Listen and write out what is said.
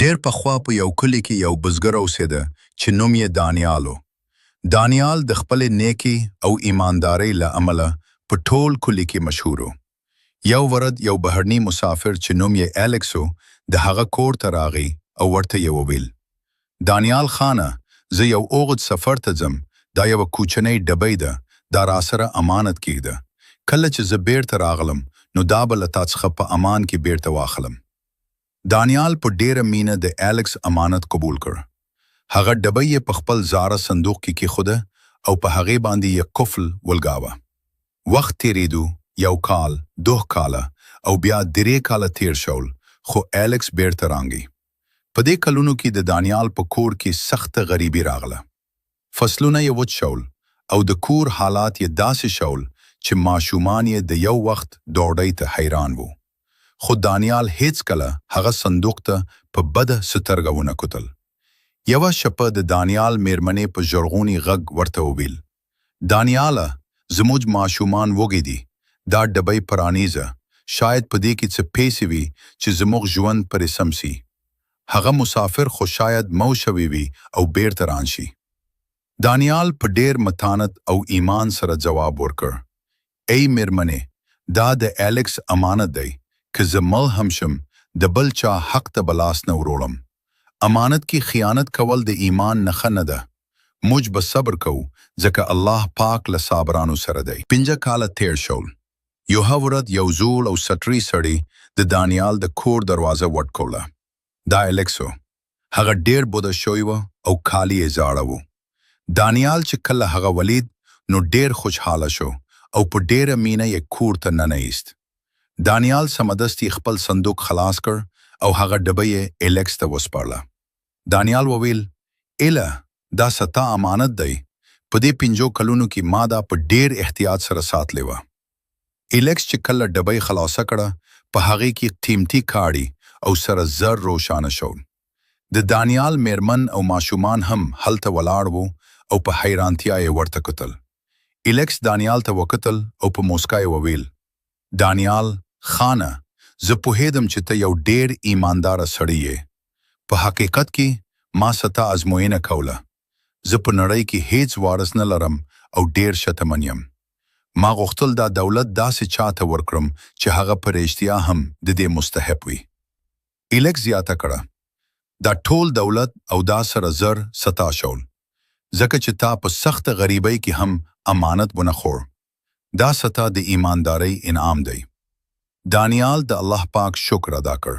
ډېر پخوا په یو کلي کې یو بزګر اوسېده چې نوم یې دانیال و. دانیال د خپلې نیکۍ او ایماندارۍ له امله په ټول کلي کې مشهور و. یو ورځ یو بهرني مسافر چې نوم یې الیکس و د هغه کور ته راغی او ورته یې وویل: دانیال خانه، زه یو اوږد سفر ته ځم. دا یوه کوچنۍ ډبۍ ده، دا راسره امانت کېږده. کله چې زه بیرته راغلم نو دا به له تا څخه په امان کې بیرته واخلم. دانیال په ډېره مینه د الیکس امانت قبول کړ. هغه ډبۍ یې په خپل زاړه صندوق کې کېښوده او په هغې باندې یې قفل ولګاوه. وخت تېرېدو، 1 کال، 2 کاله او بیا 3 کاله تېر شول، خو الیکس بیرته رانګی. په دې کلونو کې د دانیال په کور کې سخته غریبي راغله. فصلونه یې وچ شول او د کور حالات یې داسې شول چې ماشومان یې د یو وخت ډوډۍ ته حیران وو. خو دانیال هیڅ کله هغه صندوق ته په بده سترګه ونه کتل. یوه شپه د دانیال میرمنې په ژړغوني غږ ورته وویل: دانیاله، زموږ ماشومان وږي دي. دا ډبۍ پرانیزه، شاید په دې کې څه پیسې وي چې زموږ ژوند پرې سم سي. هغه مسافر خو شاید مو شوی وي او بیرته رانشي. دانیال په ډېر متانت او ایمان سره جواب ورکړ: ای میرمنې، دا د الیکس امانت دی. که زه مړ هم شم د بل چا حق ته به لاس نه وروړم. امانت کې خیانت کول د ایمان نښه نه ده. موږ به صبر کوو ځکه الله پاک له صابرانو سره دی. 5 کاله تیر شول. یوه ورځ یو زوړ او سټري سړی د دانیال د کور دروازه وټکوله. دا الیکس و. هغه ډېر بوده شوی و او کالي یې زاړه و. دانیال چې کله هغه ولید نو ډېر خوشحاله شو او په ډېره مینه یې کور ته ننویست. دانیال سمدستي خپل صندوق خلاص کړ او هغه ډبۍ یې الیکس ته وسپارله. دانیال وویل: اله، دا ستا امانت دی. په دې 5 کلونو کې ما دا په ډېر احتیاط سره ساتلی وه. الیکس چې کله ډبۍ خلاصه کړه، په هغې کې قیمتي کاړي او سره زر روښانه شول. د دانیال میرمن او ماشومان هم هلته ولاړ وو او په حیرانتیا یې ورته کتل. الیکس دانیال ته وکتل او په موسکا یې وویل: دانیال خانه، زه پوهېدم چې ته یو ډېر ایمانداره سړی یې. په حقیقت کې ما ستا ازموینه کوله. زه په نړۍ کې هیڅ وارث نه لرم او ډېر شتمن یم. ما غوښتل دا دولت داسې چاته ورکړم چې هغه په رښتیا هم د دې مستحق وي. الیکس زیاته کړه: دا ټول دولت او دا سره زر ستا شول ځکه چې تا په سخته غریبۍ کې هم امانت ونه خوړ. دا ستا د ایماندارۍ انعام دی. دانیال د الله پاک شکر ادا کړ